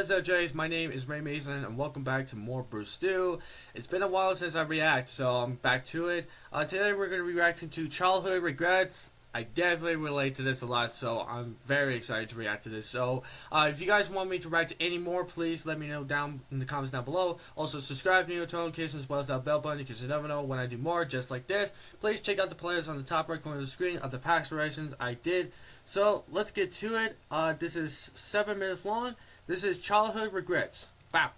What is up, Jays? My name is Ray Mason, and welcome back to more brewstew. It's been a while since I react, so I'm back to it. Today we're going to be reacting to childhood regrets. I definitely relate to this a lot, so I'm very excited to react to this. So, if you guys want me to react to any more, please let me know down in the comments down below. Also, subscribe to me with notifications as well as that bell button, because you never know when I do more just like this. Please check out the playlist on the top right corner of the screen of the pack explorations I did. So, let's get to it. This is 7 minutes long. This is childhood regrets. Wow.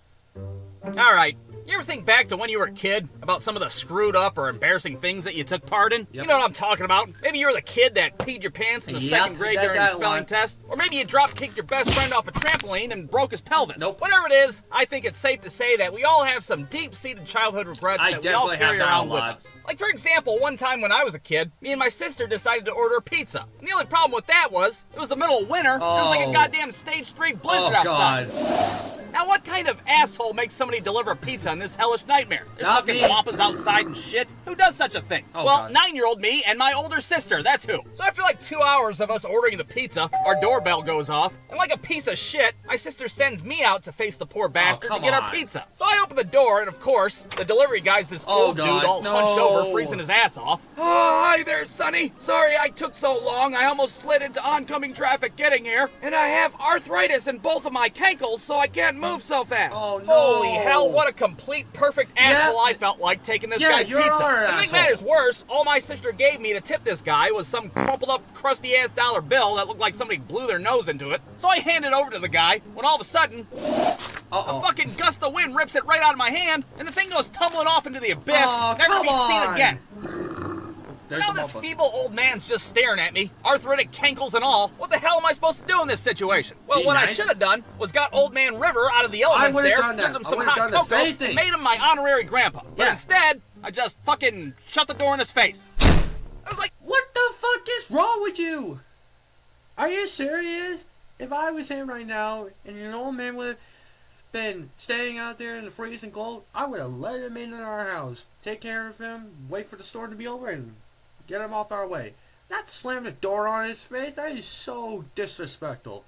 Alright, you ever think back to when you were a kid about some of the screwed up or embarrassing things that you took part in? Yep. You know what I'm talking about? Maybe you were the kid that peed your pants in the second grade during the spelling test. Or maybe you drop-kicked your best friend off a trampoline and broke his pelvis. Nope. Whatever it is, I think it's safe to say that we all have some deep-seated childhood regrets that we all carry around with us. Like, for example, one time when I was a kid, me and my sister decided to order a pizza. And the only problem with that was, it was the middle of winter, there was like a goddamn stage 3 blizzard outside. Now, what kind of asshole makes somebody deliver pizza in this hellish nightmare? There's fucking wampas outside and shit. Who does such a thing? Well, 9-year-old me and my older sister, that's who. So after like 2 hours of us ordering the pizza, our doorbell goes off, and like a piece of shit, my sister sends me out to face the poor bastard to get our pizza. So I open the door, and of course, the delivery guy's this old dude all hunched over, freezing his ass off. Oh, hi there, Sonny. Sorry I took so long. I almost slid into oncoming traffic getting here, and I have arthritis in both of my cankles, so I can't move so fast. Oh, no. Holy hell, what a complete perfect asshole I felt like taking this guy's pizza. To make matters worse, all my sister gave me to tip this guy was some crumpled up, crusty ass dollar bill that looked like somebody blew their nose into it. So I handed it over to the guy when all of a sudden, a fucking gust of wind rips it right out of my hand, and the thing goes tumbling off into the abyss, never to be seen again. So now this feeble old man's just staring at me, arthritic cankles and all. What the hell am I supposed to do in this situation? Well, what I should have done was got old man River out of the elements there, served him some hot cocoa, and made him my honorary grandpa. But instead, I just fucking shut the door in his face. I was like, what the fuck is wrong with you? Are you serious? If I was him right now, and an old man would have been staying out there in the freezing cold, I would have let him into our house, take care of him, wait for the store to be over, and get him off our way. Not slam the door on his face. That is so disrespectful.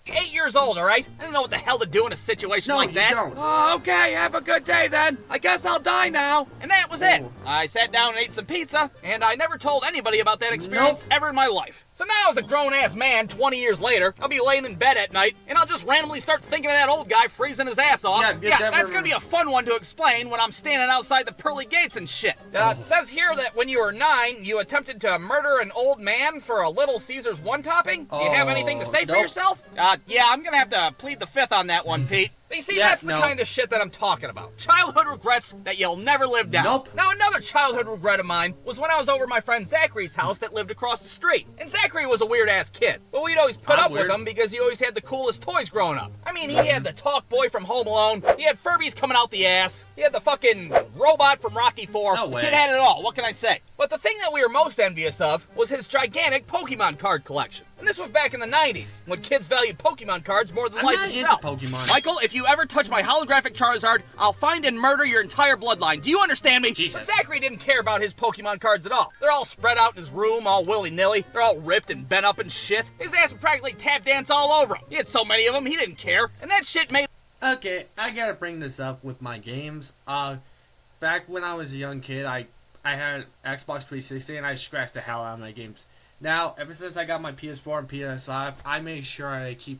8 years old, alright? I don't know what the hell to do in a situation like that. Don't. Oh, okay, have a good day then. I guess I'll die now. And that was it. I sat down and ate some pizza, and I never told anybody about that experience ever in my life. So now as a grown-ass man, 20 years later, I'll be laying in bed at night, and I'll just randomly start thinking of that old guy freezing his ass off. Yeah, that's gonna be a fun one to explain when I'm standing outside the pearly gates and shit. It says here that when you were 9, you attempted to murder an old man for a Little Caesars one-topping. Do you have anything to say for yourself? Yeah, I'm gonna have to plead the fifth on that one, Pete. But you see, that's the kind of shit that I'm talking about. Childhood regrets that you'll never live down. Now, another childhood regret of mine was when I was over at my friend Zachary's house that lived across the street. And Zachary was a weird-ass kid, but we'd always put up with him because he always had the coolest toys growing up. I mean, he had the Talk Boy from Home Alone, he had Furbies coming out the ass, he had the fucking robot from Rocky IV. The kid had it all, what can I say? But the thing that we were most envious of was his gigantic Pokemon card collection. And this was back in the 90s, when kids valued Pokemon cards more than life itself. Michael, if you ever touch my holographic Charizard, I'll find and murder your entire bloodline. Do you understand me? Jesus. But Zachary didn't care about his Pokemon cards at all. They're all spread out in his room, all willy-nilly. They're all ripped and bent up and shit. His ass would practically tap dance all over him. He had so many of them, he didn't care. And that shit made... Okay, I gotta bring this up with my games. Back when I was a young kid, I had Xbox 360, and I scratched the hell out of my games. Now, ever since I got my PS4 and PS5, I make sure I keep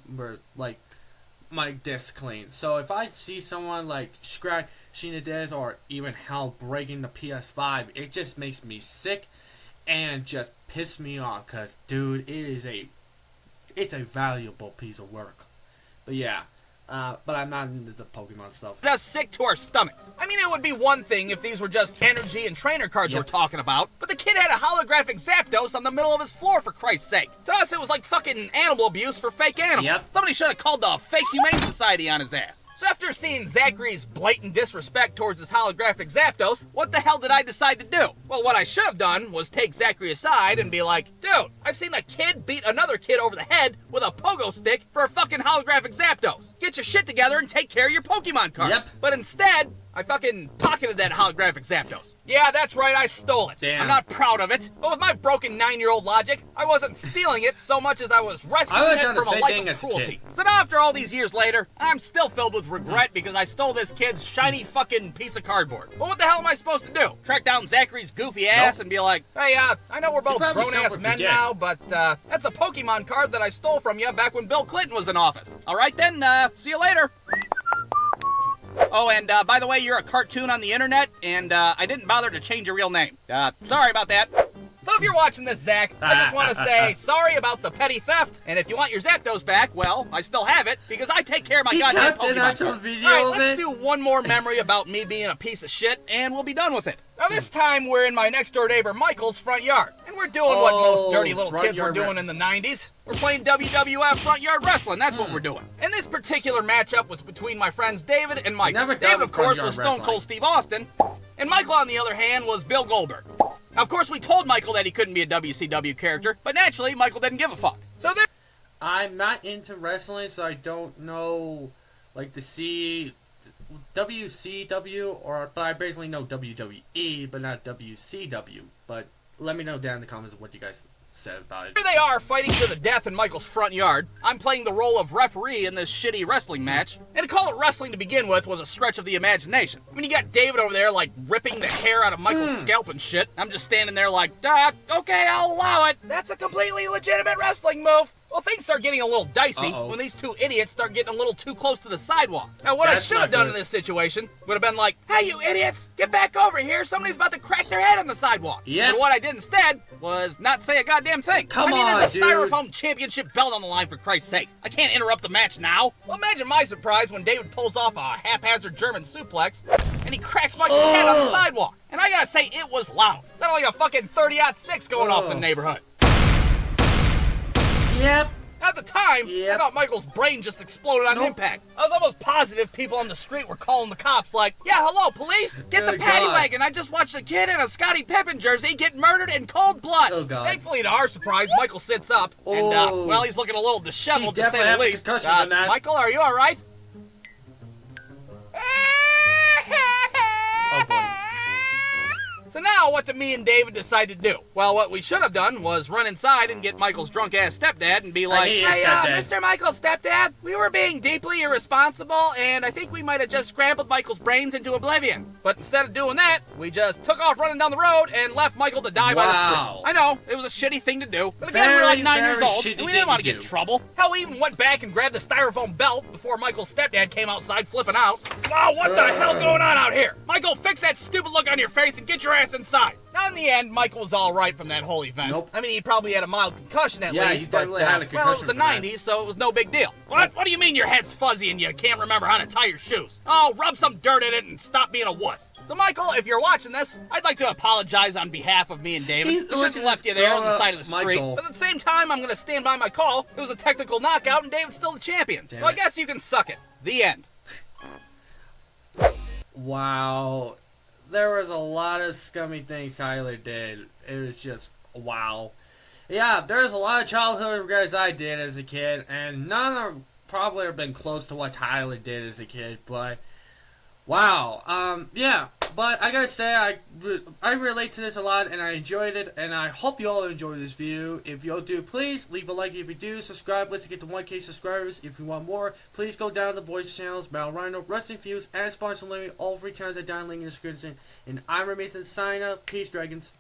my disc clean. So if I see someone like scratching the disc or even hell breaking the PS5, it just makes me sick and just piss me off. Cause dude, it's a valuable piece of work. But yeah. But I'm not into the Pokemon stuff. That's sick to our stomachs. I mean, it would be one thing if these were just energy and trainer cards we're talking about, but the kid had a holographic Zapdos on the middle of his floor, for Christ's sake. To us, it was like fucking animal abuse for fake animals. Somebody should have called the Fake Humane Society on his ass. So after seeing Zachary's blatant disrespect towards his holographic Zapdos, what the hell did I decide to do? Well, what I should have done was take Zachary aside and be like, dude, I've seen a kid beat another kid over the head with a pogo stick for a fucking holographic Zapdos. Get your shit together and take care of your Pokemon cards. But instead, I fucking pocketed that holographic Zapdos. Yeah, that's right, I stole it. Damn. I'm not proud of it, but with my broken 9-year-old logic, I wasn't stealing it so much as I was rescuing it from a life of cruelty. So now after all these years later, I'm still filled with regret because I stole this kid's shiny fucking piece of cardboard. But what the hell am I supposed to do? Track down Zachary's goofy ass and be like, hey, I know we're both grown-ass men now, but that's a Pokemon card that I stole from you back when Bill Clinton was in office. All right then, see you later. Oh, and by the way, you're a cartoon on the internet, and I didn't bother to change your real name. Sorry about that. So if you're watching this, Zach, I just want to say sorry about the petty theft, and if you want your Zapdos back, well, I still have it, because I take care of my goddamn Pokemon. Alright, let's do one more memory about me being a piece of shit, and we'll be done with it. Now this time, we're in my next-door neighbor Michael's front yard, and we're doing what most dirty little kids were doing in the 90s. We're playing WWF front yard wrestling, that's what we're doing. And this particular matchup was between my friends David and Michael. David, of course, was Stone Cold Steve Austin, and Michael, on the other hand, was Bill Goldberg. Now, of course, we told Michael that he couldn't be a WCW character, but naturally, Michael didn't give a fuck. So there. I'm not into wrestling, so I don't know, like, WCW, but I basically know WWE, but not WCW. But let me know down in the comments what you guys said about it. Here they are, fighting to the death in Michael's front yard. I'm playing the role of referee in this shitty wrestling match. And to call it wrestling to begin with was a stretch of the imagination. I mean, you got David over there, like, ripping the hair out of Michael's scalp and shit. I'm just standing there like, okay, I'll allow it. That's a completely legitimate wrestling move. Well, things start getting a little dicey when these two idiots start getting a little too close to the sidewalk. Now, what I should have done in this situation would have been like, hey, you idiots, get back over here. Somebody's about to crack their head on the sidewalk. Yeah. But what I did instead was not say a goddamn thing. Come on, there's a styrofoam championship belt on the line, for Christ's sake. I can't interrupt the match now. Well, imagine my surprise when David pulls off a haphazard German suplex and he cracks Michael's head on the sidewalk. And I gotta say, it was loud. It sounded like a fucking 30-06 going off in the neighborhood. Yep. At the time, I thought Michael's brain just exploded on impact. I was almost positive people on the street were calling the cops like, yeah, hello, police? Get the paddy wagon. I just watched a kid in a Scottie Pippen jersey get murdered in cold blood. Oh, God. Thankfully, to our surprise, Michael sits up, and, well, he's looking a little disheveled, to say the least. Michael, are you all right? Oh, boy. So now, what do me and David decide to do? Well, what we should have done was run inside and get Michael's drunk-ass stepdad and be like, hey, Mr. Michael's stepdad, we were being deeply irresponsible, and I think we might have just scrambled Michael's brains into oblivion. But instead of doing that, we just took off running down the road and left Michael to die by the street. I know, it was a shitty thing to do, but again, we were like 9 years old, and we didn't want to get in trouble. Hell, we even went back and grabbed the styrofoam belt before Michael's stepdad came outside flipping out. Oh, what the hell's going on out here? Michael, fix that stupid look on your face and get your ass inside. Now, in the end, Michael was all right from that whole event. Nope. I mean, he probably had a mild concussion at least. Yeah, he definitely had a concussion. Well, it was the 90s, so it was no big deal. What? What do you mean your head's fuzzy and you can't remember how to tie your shoes? Oh, rub some dirt in it and stop being a wuss. So, Michael, if you're watching this, I'd like to apologize on behalf of me and David. We shouldn't have left you there on the side of the street. But at the same time, I'm going to stand by my call. It was a technical knockout, and David's still the champion. So I guess you can suck it. The end. Wow. There was a lot of scummy things Tyler did. It was just, wow. Yeah, there's a lot of childhood regrets I did as a kid, and none of them probably have been close to what Tyler did as a kid, but wow. Yeah, but I gotta say, I relate to this a lot, and I enjoyed it, and I hope you all enjoyed this video. If you all do, please leave a like. If you do, subscribe. Let's get to 1K subscribers. If you want more, please go down to the boys' channels, Battle Rhino, Wrestling Fuse, and Sponsor Living. All 3 channels are down, link in the description. And I'm Mason, sign up. Peace, Dragons.